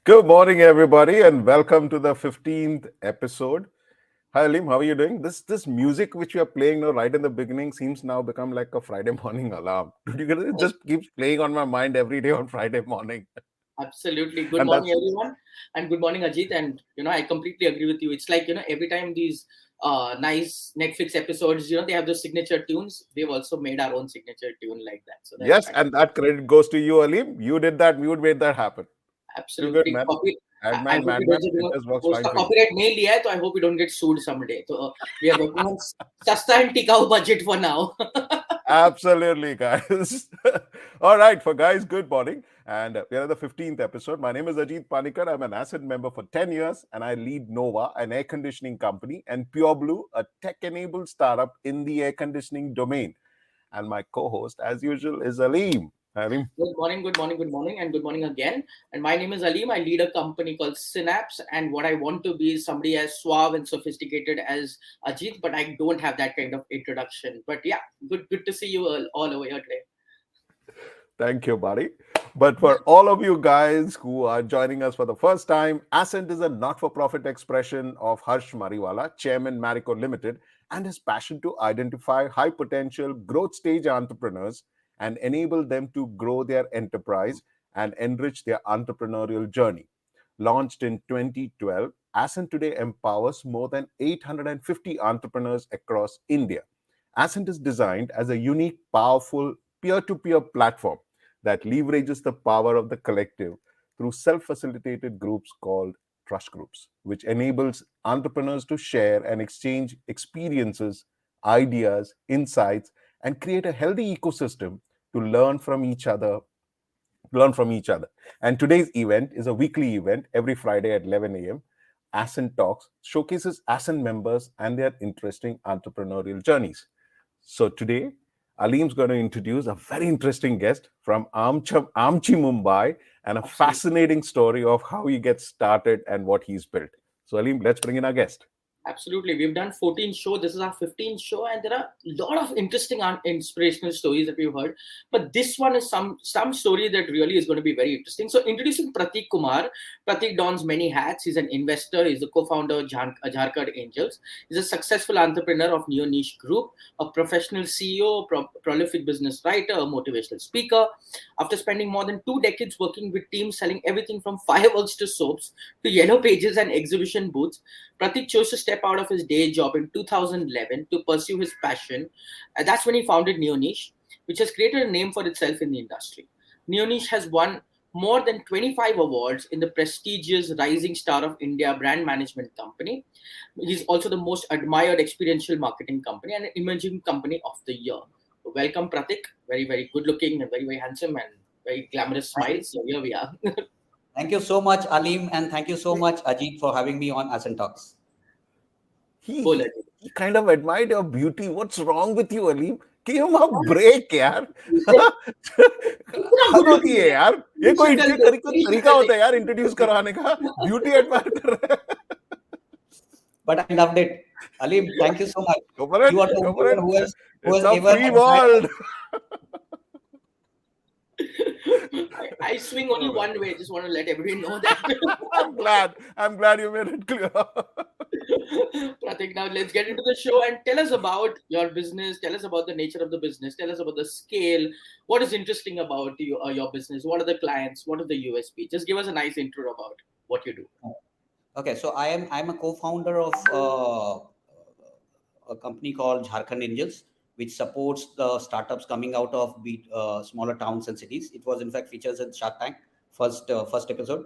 Good morning, everybody, and welcome to the 15th episode. Hi, Alim, how are you doing? This music which you are playing now right in the beginning seems now become like a Friday morning alarm. Did you get it? It Oh, just keeps playing on my mind every day on Friday morning. absolutely. Good And morning, that's everyone, and good morning, Ajit. And I completely agree with you. It's like every time these nice Netflix episodes, they have those signature tunes. We've also made our own signature tune like that. So that's yes, fine. and that credit goes to you, Alim. You did that, you made that happen. Too good, Absolutely. man. Copy. I Madman, hope we don't madman, it just works fine उसका for you. copyright mail लिया है, तो I hope we don't get sued someday. So we are working on सस्ता and टिकाऊ budget for now. Absolutely, guys. All right, for guys, good morning. And we are at the 15th episode. My name is Ajit Panikar. I'm an asset member for 10 years, and I lead Nova, an air conditioning company, and Pure Blue, a tech enabled startup in the air conditioning domain. And my co host, as usual, is Aleem. Aleem. Good morning, good morning, good morning, and good morning again. And my name is Aleem. I lead a company called Synapse. And what I want to be is somebody as suave and sophisticated as Ajit, but I don't have that kind of introduction. But yeah, good to see you all over here today. Thank you, buddy. But for all of you guys who are joining us for the first time, Ascent is a not for profit expression of Harsh Mariwala, Chairman Marico Limited, and his passion to identify high potential growth stage entrepreneurs and enable them to grow their enterprise and enrich their entrepreneurial journey. Launched in 2012, Ascent today empowers more than 850 entrepreneurs across India. Ascent is designed as a unique, powerful peer to peer platform that leverages the power of the collective through self facilitated groups called trust groups, which enables entrepreneurs to share and exchange experiences, ideas, insights, and create a healthy ecosystem to learn from each other. And today's event is a weekly event every Friday at 11 a.m. Ascent Talks showcases Ascent members and their interesting entrepreneurial journeys. So today, Alim's going to introduce a very interesting guest from Amchi, Mumbai, and a Absolutely. fascinating story of how he gets started and what he's built. So, Alim, let's bring in our guest. Absolutely. We've done 14 shows. This is our 15th show, and there are a lot of interesting and inspirational stories that we've heard. But this one is some story that really is going to be very interesting. So introducing Prateek Kumar. Prateek dons many hats. He's an investor. He's the co-founder of Jharkhand Angels. He's a successful entrepreneur of NeoNiche Group, a professional CEO, prolific business writer, a motivational speaker. After spending more than 2 decades working with teams selling everything from fireworks to soaps to yellow pages and exhibition booths, Pratik chose to step out of his day job in 2011 to pursue his passion. And that's when he founded NeoNiche, which has created a name for itself in the industry. NeoNiche has won more than 25 awards in the prestigious Rising Star of India brand management company. He's also the most admired experiential marketing company and an emerging company of the year. Welcome, Pratik. Very, very good looking and very, very handsome and very glamorous smile. So here we are. Thank you so much, Alim, and thank you so much, Ajit, for having me on Ascent Talks. He, Bola. he, he kind of admired your beauty. What's wrong with you, Alim? Give him a break, यार. इतना हद good होती looking है है, यार. ये कोई शक्ल देख, तेरी तरीका शक्ल होता देख. है यार इंट्रोड्यूस करवाने का. ब्यूटी एडमायर कर रहा है. But I loved it. Alim, thank you so much. Go for You it. are the Go only for one it. who It's has a ever free admired. world. I swing only Oh, one way. Just want to let everybody know that. I'm glad. I'm glad you made it clear. Pratik, now let's get into the show and tell us about your business. Tell us about the nature of the business. Tell us about the scale. What is interesting about your business? What are the clients? What are the USP? Just give us a nice intro about what you do. Okay, so I'm a co-founder of a company called Jharkhand Angels, which supports the startups coming out of smaller towns and cities. It was in fact features in Shark Tank first episode.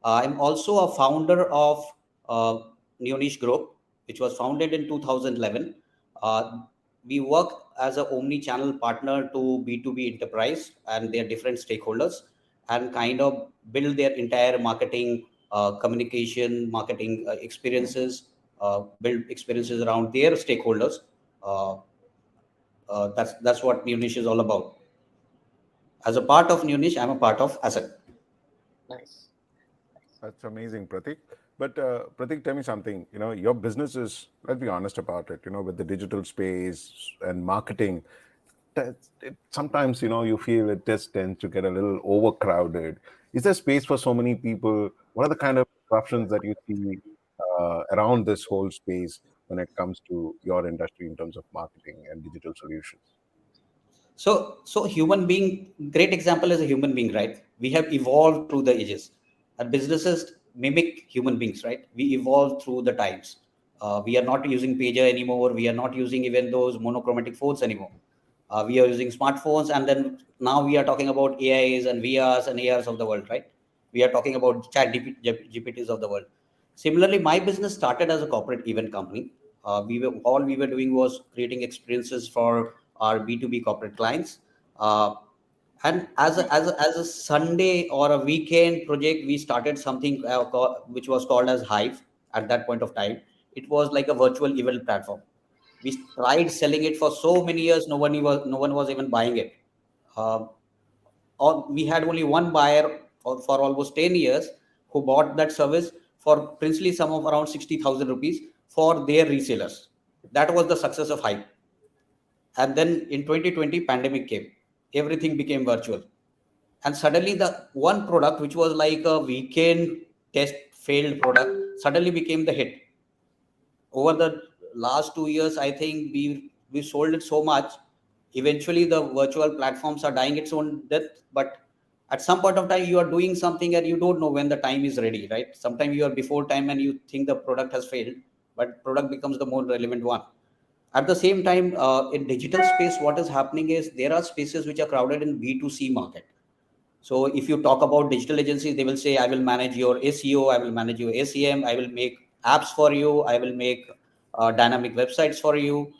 I'm also a founder of uh, NeoNiche Group, which was founded in 2011. Uh, we work as an omni-channel partner to B2B enterprise and their different stakeholders, and kind of build their entire marketing, communication, marketing experiences, build experiences around their stakeholders. Uh, that's what NeoNiche is all about. As a part of NeoNiche, I'm a part of Ascent. Nice. That's amazing, Pratik. But Pratik, tell me something. Your business is, let's be honest about it, with the digital space and marketing, sometimes, you feel it just tends to get a little overcrowded. Is there space for so many people? What are the kind of disruptions that you see around this whole space when it comes to your industry in terms of marketing and digital solutions? So human being, great example is a human being, right? We have evolved through the ages. And businesses mimic human beings, right? We evolve through the times. We are not using pager anymore. We are not using even those monochromatic phones anymore. We are using smartphones, and then now we are talking about AIs and VRs and ARs of the world, right? We are talking about GPTs of the world. Similarly, my business started as a corporate event company. We were doing was creating experiences for our B2B corporate clients. And as a Sunday or a weekend project, we started something which was called as Hive at that point of time. It was like a virtual event platform. We tried selling it for so many years. No one was even buying it. Uh, or we had only one buyer for almost 10 years who bought that service for princely sum of around 60,000 rupees for their resellers. That was the success of Hype. And then in 2020, pandemic came. Everything became virtual. And suddenly the one product, which was like a weekend test failed product, suddenly became the hit. Over the last 2 years, I think we sold it so much. Eventually, the virtual platforms are dying its own death. But at some point of time, you are doing something and you don't know when the time is ready, right? Sometimes you are before time and you think the product has failed, but product becomes the more relevant one. At the same time, in digital space, what is happening is there are spaces which are crowded in B2C market. So if you talk about digital agencies, they will say, I will manage your SEO, I will manage your ACM, I will make apps for you, I will make dynamic websites for you.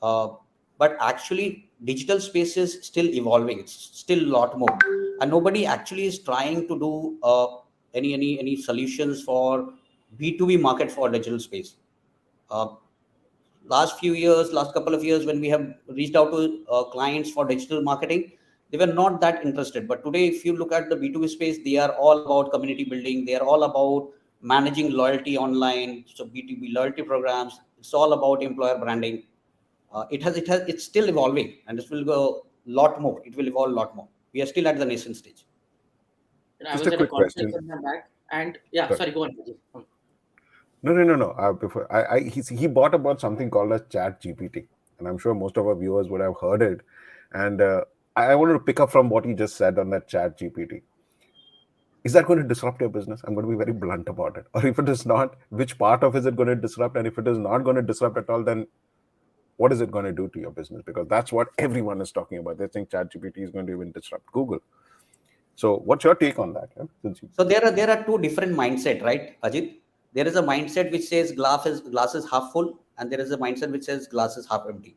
Uh, but actually, digital space is still evolving. It's still a lot more, and nobody actually is trying to do any solutions for B2B market for digital space. Uh, last couple of years, when we have reached out to clients for digital marketing, they were not that interested. But today, if you look at the B2B space, they are all about community building. They are all about managing loyalty online. So B2B loyalty programs. It's all about employer branding. It's still evolving, and it will go a lot more. It will evolve a lot more. We are still at the nascent stage. I Just was a at a quick conference question. in my back, and yeah, Sorry. sorry, go on. Prateek. No. Before he bought about something called as Chat GPT, and I'm sure most of our viewers would have heard it. And I wanted to pick up from what he just said on that Chat GPT. Is that going to disrupt your business? I'm going to be very blunt about it. Or if it is not, which part of is it going to disrupt? And if it is not going to disrupt at all, then what is it going to do to your business? Because that's what everyone is talking about. They think ChatGPT is going to even disrupt Google. So, what's your take on that? Yeah? So there are two different mindset, right, Ajit? There is a mindset which says glass is half full, and there is a mindset which says glass is half empty.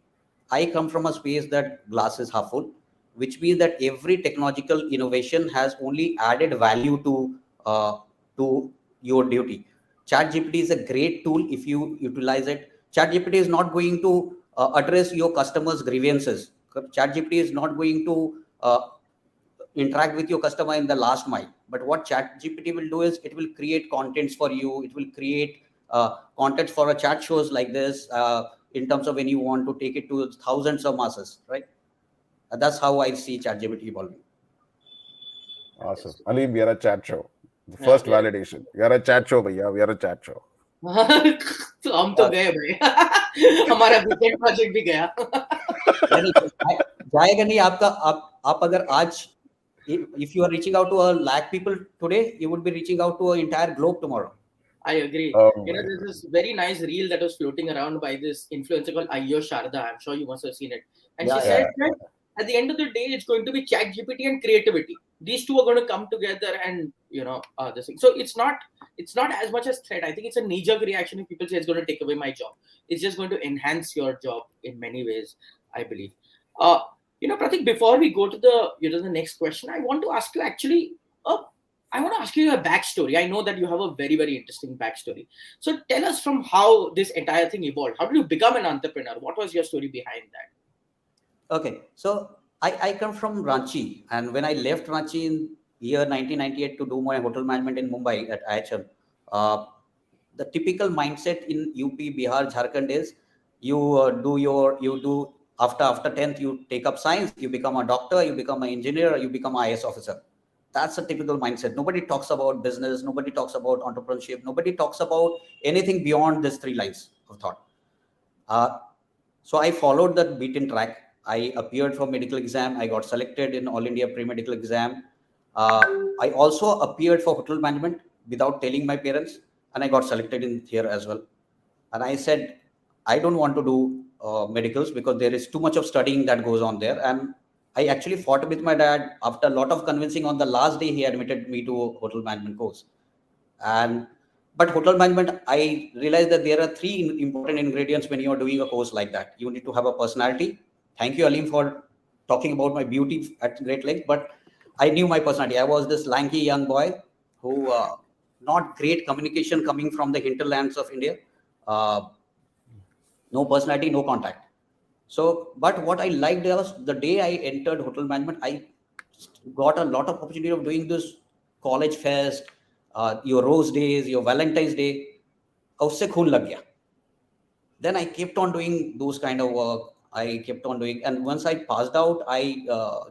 I come from a space that glass is half full, which means that every technological innovation has only added value to your duty. ChatGPT is a great tool if you utilize it. ChatGPT is not going to address your customers' grievances. ChatGPT is not going to interact with your customer in the last mile. But what chat gpt will do is it will create contents for you. It will create content for a chat shows like this, in terms of when you want to take it to thousands of masses, right? That's how I see chat gpt evolving. Awesome. Ali, we are a chat show. The Yeah, first validation. We are a chat show, bhaiya. We are a chat show. तो हम तो गए भाई हमारा weekend project भी गया नहीं, जाएगा नहीं आपका। आप अगर आज, if you are reaching out to a lakh people today, you would be reaching out to an entire globe tomorrow. I agree. Oh There's this very nice reel that was floating around by this influencer called Ayo Sharda. I'm sure you must have seen it. And she said that at the end of the day, it's going to be Chat GPT and creativity. These two are going to come together, and this thing. So it's not as much as threat. I think it's a knee-jerk reaction if people say it's going to take away my job. It's just going to enhance your job in many ways, I believe. Pratik, before we go to the next question, I want to ask you actually. I want to ask you a backstory. I know that you have a very, very interesting backstory. So tell us from how this entire thing evolved. How did you become an entrepreneur? What was your story behind that? Okay, so I come from Ranchi, and when I left Ranchi in year 1998 to do my hotel management in Mumbai at IHM, the typical mindset in UP, Bihar, Jharkhand is you do after 10th you take up science, you become a doctor, you become an engineer, you become an IS officer. That's a typical mindset. Nobody talks about business. Nobody talks about entrepreneurship. Nobody talks about anything beyond these three lines of thought. So I followed that beaten track. I appeared for medical exam. I got selected in All India pre-medical exam. I also appeared for hotel management without telling my parents, and I got selected in here as well. And I said, I don't want to do medicals because there is too much of studying that goes on there. And I actually fought with my dad. After a lot of convincing, on the last day, he admitted me to a hotel management course. And but hotel management, I realized that there are three important ingredients when you are doing a course like that. You need to have a personality. Thank you, Alim, for talking about my beauty at great length. But I knew my personality. I was this lanky young boy who not great communication coming from the hinterlands of India. No personality, no contact. So, but what I liked was the day I entered hotel management, I got a lot of opportunity of doing this college fest, your Rose Days, your Valentine's Day. उससे खून लग गया. Then I kept on doing those kind of work. I kept on doing, and once I passed out, I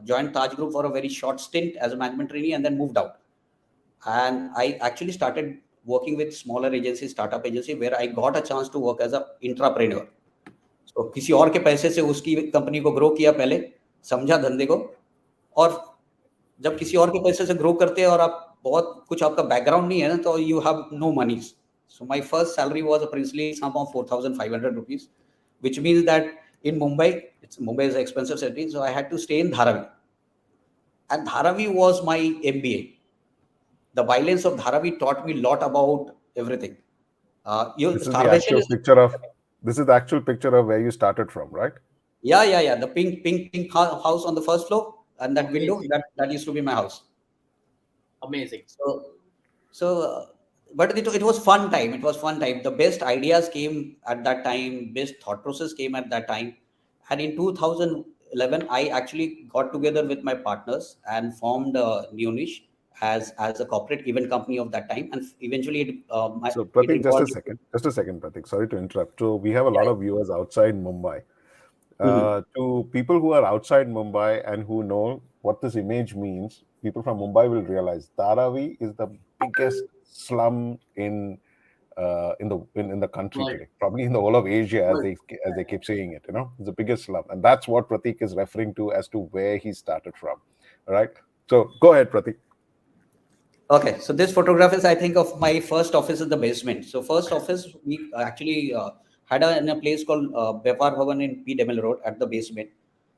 joined Taj Group for a very short stint as a management trainee, and then moved out. And I actually started working with smaller agencies, startup agency, where I got a chance to work as a intrapreneur. तो किसी और के पैसे से उसकी company को grow किया, पहले समझा धंधे को, और जब किसी और के पैसे से ग्रो करते हैं और आप बहुत कुछ आपका बैकग्राउंड नहीं है ना, तो you have no money. So my first salary was a princely sum of 4,500 rupees, which means that in Mumbai, Mumbai is an expensive city, so I had to stay in Dharavi. And Dharavi was my MBA. The violence of Dharavi taught me a lot about everything. This is the actual picture of where you started from, right? Yeah. The pink house on the first floor, and that window, that used to be my house. Amazing. So but it was fun time. It was fun time. The best ideas came at that time. Best thought process came at that time. And in 2011, I actually got together with my partners and formed NeoNiche as a corporate event company of that time. And eventually, so Prateek, just a second, Prateek. Sorry to interrupt. So we have a lot of viewers outside Mumbai. To people who are outside Mumbai and who know what this image means, people from Mumbai will realize Dharavi is the biggest slum in the country today, probably in the whole of Asia, as they keep saying it. It's the biggest slum, and that's what Prateek is referring to as to where he started from. All right. So go ahead, Prateek. Okay, so this photograph is, I think, of my first office in the basement. So first office we actually had in a place called Bepar Bhavan in P. Demel Road at the basement,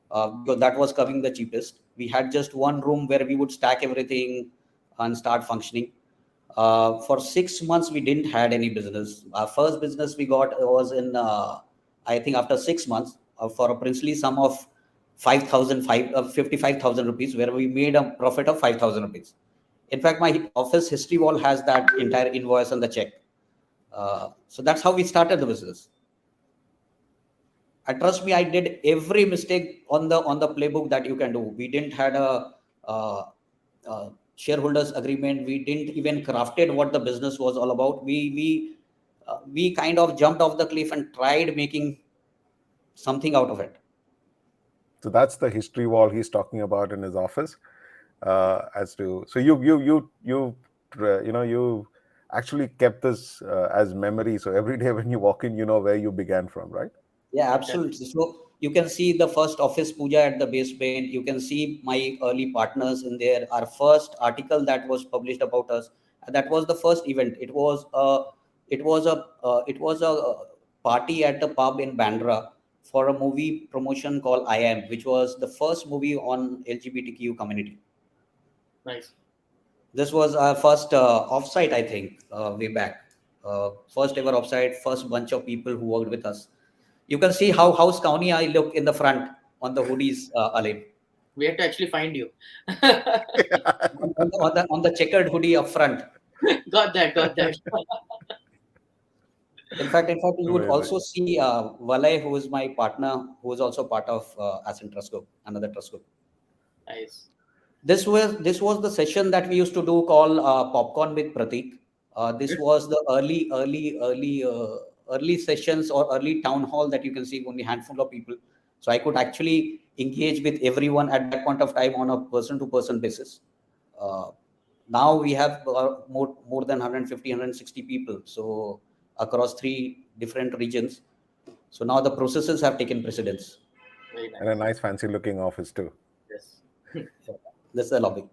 because that was coming the cheapest. We had just one room where we would stack everything and start functioning. For 6 months, we didn't had any business. Our first business we got was in, I think, after 6 months for a princely sum of 55,000 rupees, where we made a profit of 5,000 rupees. In fact, my office history wall has that entire invoice and the check. So that's how we started the business. And trust me, I did every mistake on the playbook that you can do. We didn't had a shareholders agreement. We didn't even crafted what the business was all about. We kind of jumped off the cliff and tried making something out of it. So that's the history wall he's talking about in his office. So you actually kept this as memory. So every day when you walk in, you know where you began from, right? Yeah, absolutely. So you can see the first office puja at the basement. You can see my early partners in there. Our first article that was published about us, that was the first event. It was a party at the pub in Bandra for a movie promotion called I Am, which was the first movie on LGBTQ community. Nice. This was our first offsite, I think, way back. First ever offsite, first bunch of people who worked with us. You can see how scowny I look in the front on the hoodies, Alim. We have to actually find you. on the checkered hoodie up front. Got that. In fact, you would also see Valay, who is my partner, who is also part of Ascent Trust Group, another trust group. Nice. This was the session that we used to do called Popcorn with Prateek. This was the early sessions or early town hall that you can see, only handful of people. So I could actually engage with everyone at that point of time on a person-to-person basis. now we have more than 150, 160 people. So across 3 different regions. So now the processes have taken precedence. Very nice. And a nice fancy looking office too. Yes. That's the lobby.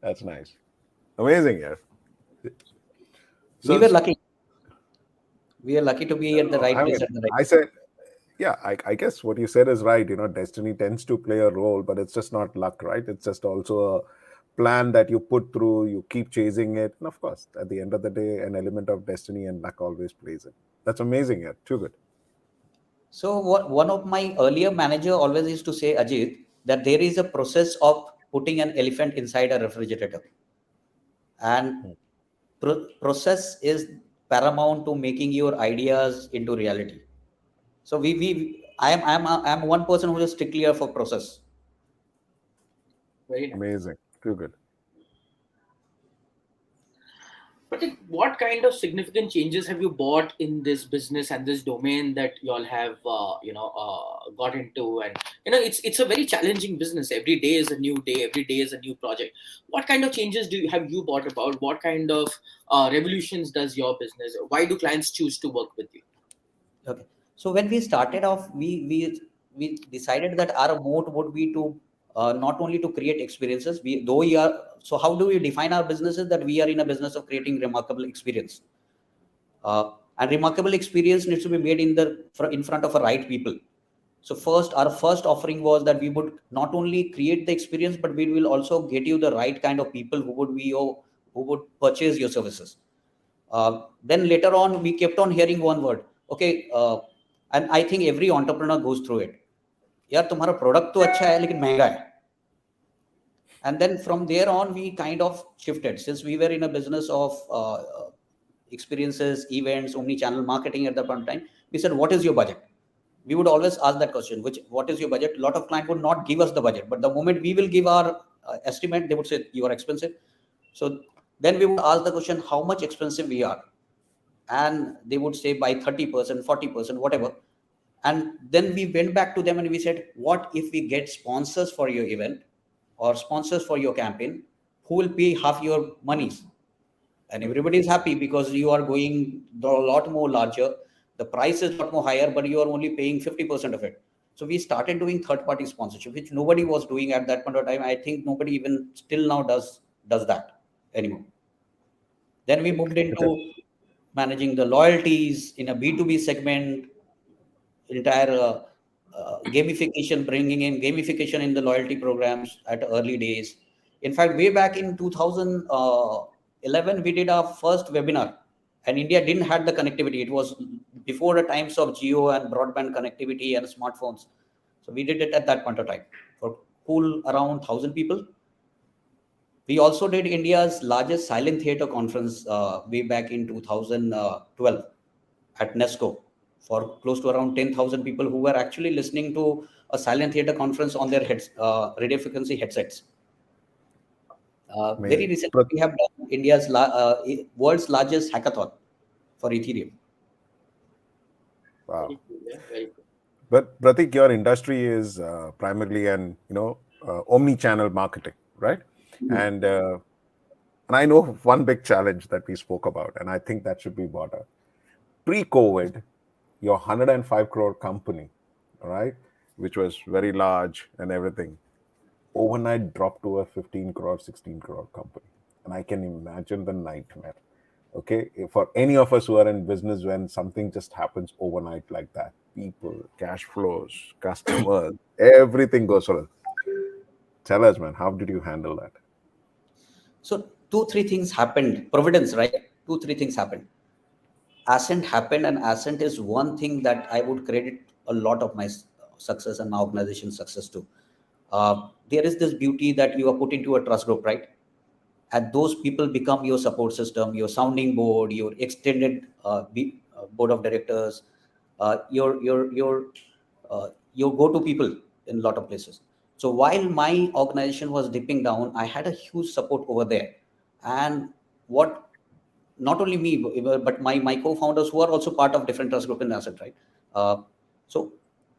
That's nice. Amazing, yeah. We were lucky. We are lucky to be at the right place at the right time. I said, yeah, I guess what you said is right. Destiny tends to play a role, but it's just not luck, right? It's just also a plan that you put through, you keep chasing it. And of course, at the end of the day, an element of destiny and luck always plays in. That's amazing, yeah. Too good. So one of my earlier manager always used to say, Ajit, that there is a process of putting an elephant inside a refrigerator. And process is paramount to making your ideas into reality. So I'm one person who is strictly for process. Very nice. Amazing. Too good. But what kind of significant changes have you brought in this business and this domain that you all have, got into? And it's a very challenging business. Every day is a new day. Every day is a new project. What kind of changes have you brought about? What kind of revolutions does your business? Why do clients choose to work with you? Okay. So when we started off, we decided that our mode would be to not only to create experiences. So how do we define our businesses? That we are in a business of creating remarkable experience. And remarkable experience needs to be made in front of the right people. So our first offering was that we would not only create the experience, but we will also get you the right kind of people who would purchase your services. Then later on, we kept on hearing one word. Okay, and I think every entrepreneur goes through it. यार तुम्हारा product तो अच्छा है लेकिन महंगा है. And then from there on, we kind of shifted. Since we were in a business of experiences, events, omni-channel marketing at that point in time, we said, what is your budget? We would always ask that question, what is your budget? A lot of clients would not give us the budget, but the moment we will give our estimate, they would say, you are expensive. So then we would ask the question, how much expensive we are? And they would say by 30%, 40%, whatever. And then we went back to them and we said, what if we get sponsors for your event or sponsors for your campaign, who will pay half your monies? And everybody is happy because you are going a lot more larger. The price is a lot more higher, but you are only paying 50% of it. So we started doing third-party sponsorship, which nobody was doing at that point of time. I think nobody even still now does that anymore. Then we moved into managing the loyalties in a B2B segment, entire gamification, bringing in gamification in the loyalty programs at early days. In fact, way back in 2011, we did our first webinar, and India didn't have the connectivity. It was before the times of Geo and broadband connectivity and smartphones. So we did it at that point of time for cool around 1,000 people. We also did India's largest silent theater conference way back in 2012 at NESCO for close to around 10,000 people who were actually listening to a silent theater conference on their radio frequency headsets. Very recently, we have done India's world's largest hackathon for Ethereum. Wow. Very good. But Prateek, your industry is primarily omni-channel marketing, right? And I know one big challenge that we spoke about, and I think that should be brought up. Pre-COVID, your 105 crore company, all right, which was very large and everything, overnight dropped to a 15 crore, 16 crore company. And I can imagine the nightmare. Okay, for any of us who are in business, when something just happens overnight like that, people, cash flows, customers, everything goes wrong. Tell us, man, how did you handle that? So 2-3 things happened. Providence, right? 2-3 things happened. Ascent happened, and Ascent is one thing that I would credit a lot of my success and my organization's success to. There is this beauty that you are put into a trust group, right? And those people become your support system, your sounding board, your extended board of directors, your go-to people in a lot of places. So while my organization was dipping down, I had a huge support over there. And not only me, but my co-founders who are also part of different trust group in Ascent, right? So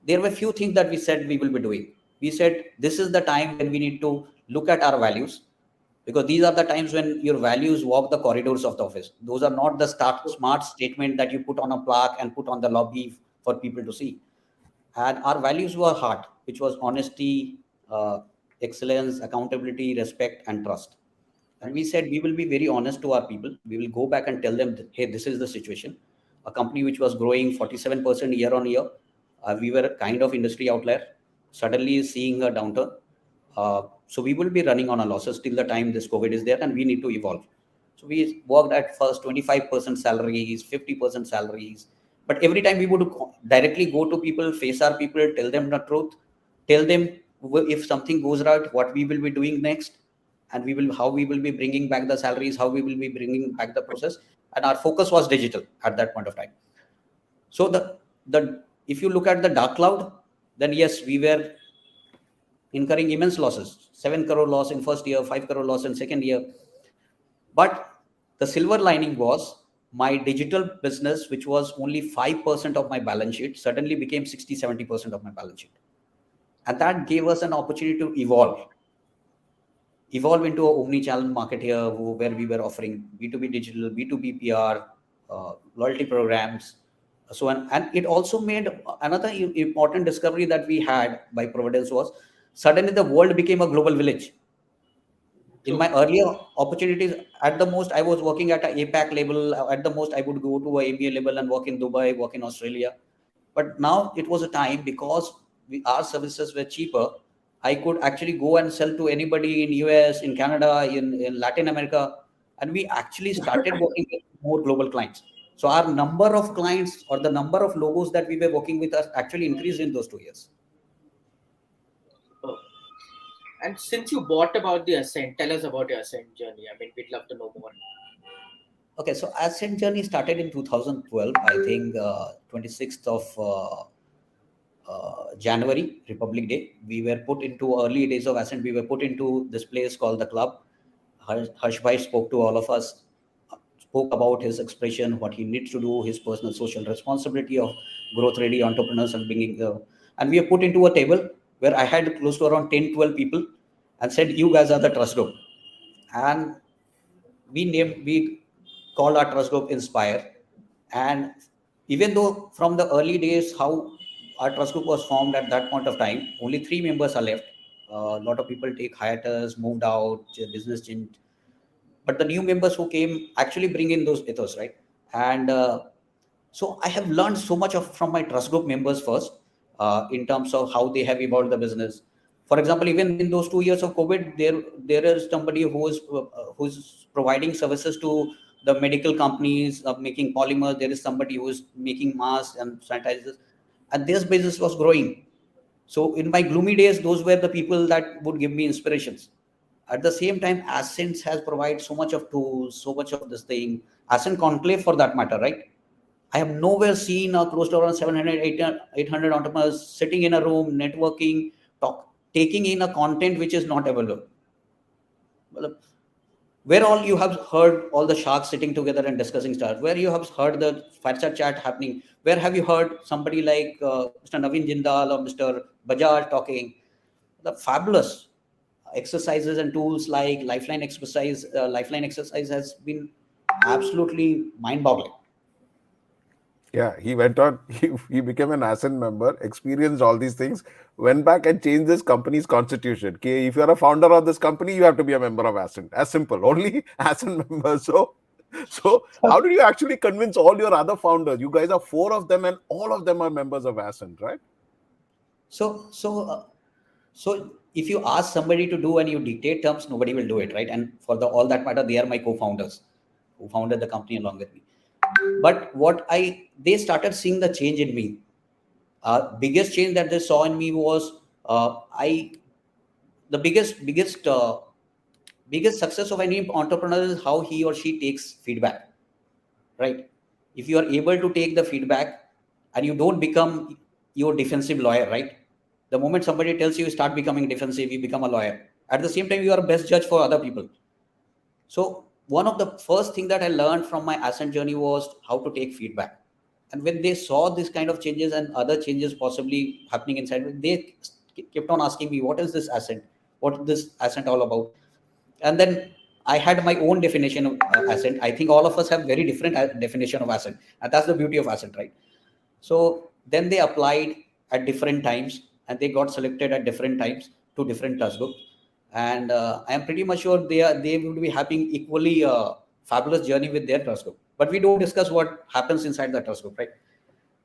there were a few things that we said we will be doing. We said, this is the time when we need to look at our values. because these are the times when your values walk the corridors of the office. Those are not the smart statement that you put on a plaque and put on the lobby for people to see. And our values were hard, which was honesty, excellence, accountability, respect, and trust. And we said we will be very honest to our people. We will go back and tell them, that, hey, this is the situation. A company which was growing 47% year on year, we were a kind of industry outlier, suddenly seeing a downturn. So we will be running on a losses till the time this COVID is there, and we need to evolve. So we worked at first 25% salaries, 50% salaries. But every time we would directly go to people, face our people, tell them the truth, tell them if something goes right, what we will be doing next, and how we will be bringing back the salaries, how we will be bringing back the process. And our focus was digital at that point of time. So the if you look at the dark cloud, then yes, we were incurring immense losses, 7 crore loss in first year, 5 crore loss in second year. But the silver lining was my digital business, which was only 5% of my balance sheet, suddenly became 60-70% of my balance sheet. And that gave us an opportunity to evolve into a omni-channel market here, where we were offering B2B digital, B2B PR, loyalty programs. So, and it also made another important discovery that we had by Providence was suddenly the world became a global village. In my earlier opportunities, at the most, I was working at an APAC level. At the most, I would go to a EMEA level and work in Dubai, work in Australia. But now it was a time, because our services were cheaper, I could actually go and sell to anybody in US, in Canada, in Latin America. And we actually started working with more global clients. So our number of clients, or the number of logos that we were working with, actually increased in those 2 years. And since you bought about the Ascent, tell us about your Ascent journey. I mean, we'd love to know more. Okay, so Ascent journey started in 2012, I think 26th of January, Republic Day. We were put into early days of Ascent. We were put into this place called the club. Harsh Bhai spoke to all of us, spoke about his expression, what he needs to do, his personal social responsibility of growth ready entrepreneurs, and bringing and we were put into a table where I had close to around 10-12 people, and said, you guys are the trust group. And we called our trust group Inspire. And even though from the early days how our trust group was formed, at that point of time only 3 members are left. A lot of people take hiatus, moved out, business changed. But the new members who came actually bring in those ethos, right? And so I have learned so much from my trust group members first, in terms of how they have evolved the business. For example, even in those 2 years of COVID, there is somebody who's providing services to the medical companies of making polymers. There is somebody who's making masks and sanitizers, and this business was growing. So in my gloomy days, those were the people that would give me inspirations. At the same time, Ascent has provided so much of tools, so much of this thing. Ascent Conclave, for that matter, right? I have nowhere seen close to around 700, 800 entrepreneurs sitting in a room, networking, taking in a content which is not available. Where all you have heard all the sharks sitting together and discussing stuff, where you have heard the fireside chat happening, where have you heard somebody like Mr. Naveen Jindal or Mr. Bajaj talking? The fabulous exercises and tools like Lifeline exercise has been absolutely mind-boggling. Yeah, he went on, he became an Ascent member, experienced all these things, went back and changed this company's constitution. Okay, if you're a founder of this company, you have to be a member of Ascent. As simple, only Ascent members. So how did you actually convince all your other founders? You guys are 4 of them and all of them are members of Ascent, right? So if you ask somebody to do and you dictate terms, nobody will do it, right? And for all that matter, they are my co-founders who founded the company along with me. But they started seeing the change in me. Biggest change that they saw in me was the biggest success of any entrepreneur is how he or she takes feedback, right? If you are able to take the feedback and you don't become your defensive lawyer, right? The moment somebody tells you start becoming defensive, you become a lawyer. At the same time, you are best judge for other people. So one of the first thing that I learned from my Ascent journey was how to take feedback. And when they saw this kind of changes and other changes possibly happening inside, they kept on asking me, what is this Ascent? What is this Ascent all about? And then I had my own definition of Ascent. I think all of us have very different definition of Ascent, and that's the beauty of Ascent, right? So then they applied at different times, and they got selected at different times to different trust groups. And I am pretty much sure they will be having equally fabulous journey with their trust group. But we don't discuss what happens inside the trust group, right?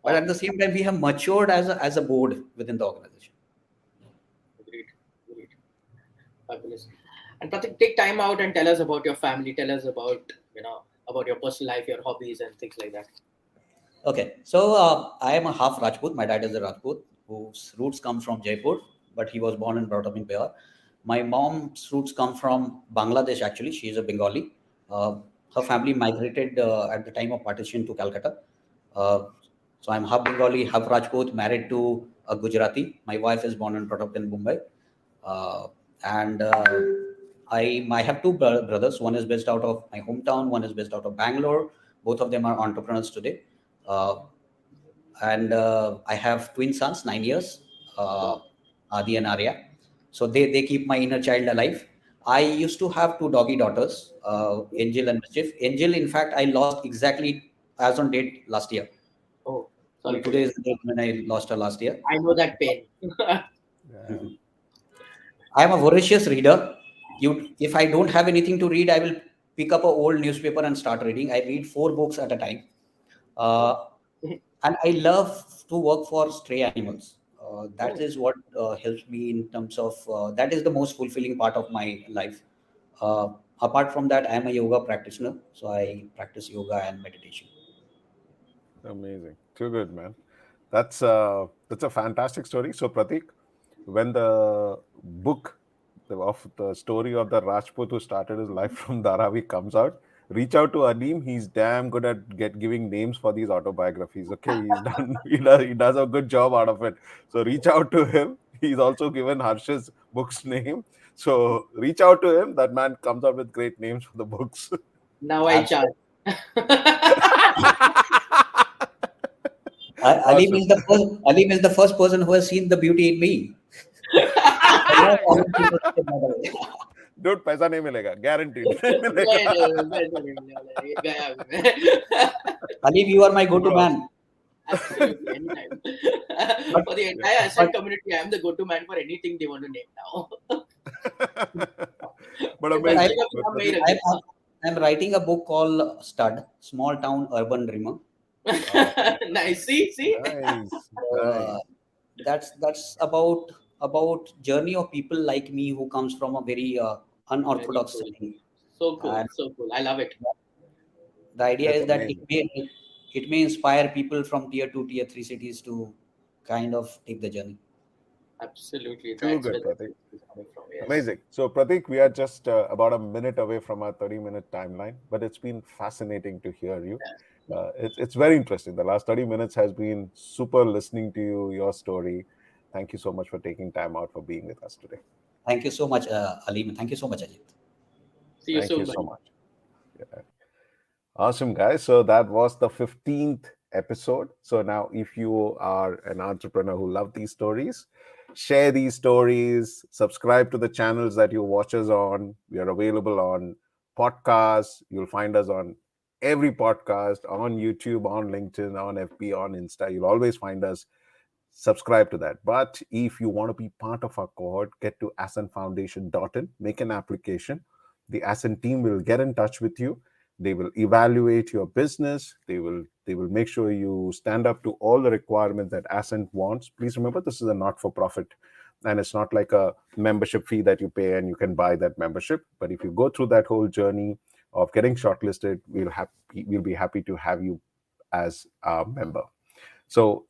But at the same time, we have matured as a board within the organization. Great, great, fabulous. And Pratik, take time out and tell us about your family. Tell us about about your personal life, your hobbies, and things like that. Okay, so I am a half Rajput. My dad is a Rajput whose roots come from Jaipur, but he was born and brought up in Bihar. My mom's roots come from Bangladesh. Actually, she is a Bengali. Uh, Her family migrated at the time of partition to Calcutta. Uh, so I'm half Bengali, half Rajput, married to a Gujarati. My wife is born and brought up in Mumbai. Uh, and I have two brothers. One is based out of my hometown. One is based out of Bangalore. Both of them are entrepreneurs today. Uh, and I have twin sons, 9 years, uh, Adi and Arya. So they keep my inner child alive. I used to have two doggy daughters, Angel and Mischief. Angel, in fact, I lost exactly as on date last year. Oh, sorry. Today is the date when I lost her last year. I know that pain. Yeah. I am a voracious reader. If I don't have anything to read, I will pick up an old newspaper and start reading. I read 4 books at a time. And I love to work for stray animals. That is what helps me in terms of that is the most fulfilling part of my life. Apart from that, I am a yoga practitioner, so I practice yoga and meditation. Amazing. Too good, man. That's a fantastic story. So Pratik, when the book of the story of the Rajput who started his life from Dharavi comes out, reach out to Adim. He's damn good at giving names for these autobiographies. Okay, he's done. He does a good job out of it. So reach out to him. He's also given Harsh's book's name. So reach out to him. That man comes up with great names for the books. Now I charge. Alim is the first person who has seen the beauty in me. Dude, पैसा नहीं मिलेगा, guaranteed. Alim, you are my go-to man. Absolutely, anytime. For the entire Ascent community, I am the go-to man for anything they want to name now. But amazing. I'm writing a book called Stud, Small Town Urban Dreamer. Nice. See. Nice. That's about journey of people like me who comes from a very unorthodox setting. So cool. So cool. I love it. The idea That's is that amazing. it may inspire people from tier 2, tier 3 cities to kind of take the journey. Absolutely. Too good, Prateek. Yes. Amazing. So, Prateek, we are just about a minute away from our 30-minute timeline, but it's been fascinating to hear you. It's very interesting. The last 30 minutes has been super listening to you, your story. Thank you so much for taking time out for being with us today. Thank you so much, Alim. Thank you so much, Ajit. See you Thank soon. you so much. Yeah. Awesome, guys. So that was the 15th episode. So now, if you are an entrepreneur who love these stories, share these stories, subscribe to the channels that you watch us on. We are available on podcasts. You'll find us on every podcast, on YouTube, on LinkedIn, on FB, on Insta. You'll always find us. Subscribe to that. But if you want to be part of our cohort, get to ascentfoundation.in, make an application. The Ascent team will get in touch with you. They will evaluate your business. They will make sure you stand up to all the requirements that Ascent wants. Please remember, this is a not-for-profit, and it's not like a membership fee that you pay and you can buy that membership. But if you go through that whole journey of getting shortlisted, we'll be happy to have you as a member. So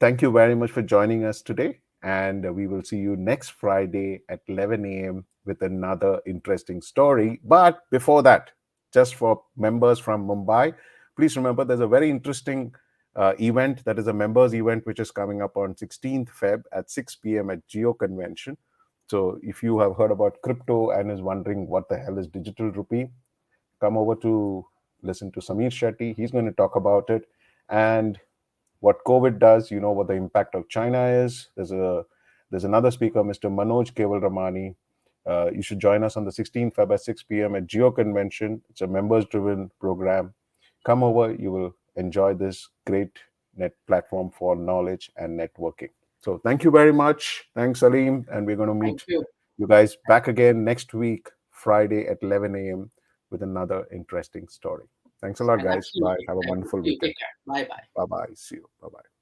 thank you very much for joining us today, and we will see you next Friday at 11 a.m. with another interesting story. But before that, just for members from Mumbai, please remember there's a very interesting event that is a members event which is coming up on 16th Feb at 6 p.m. at Geo Convention. So if you have heard about crypto and is wondering what the hell is digital rupee, come over to listen to Samir Shetty. He's going to talk about it and what COVID does. You know what the impact of China is. There's another speaker, Mr. Manoj Keval Ramani. You should join us on the 16th Feb at 6 p.m. at Geo Convention. It's a members-driven program. Come over. You will enjoy this great net platform for knowledge and networking. So thank you very much. Thanks, Salim. And we're going to Thank meet you. you guys back again next week, Friday at 11 a.m. with another interesting story. Thanks a lot, guys. Bye. Absolutely. Have a Thank you. wonderful You weekend. take care. Bye bye. Bye-bye. See you. Bye-bye.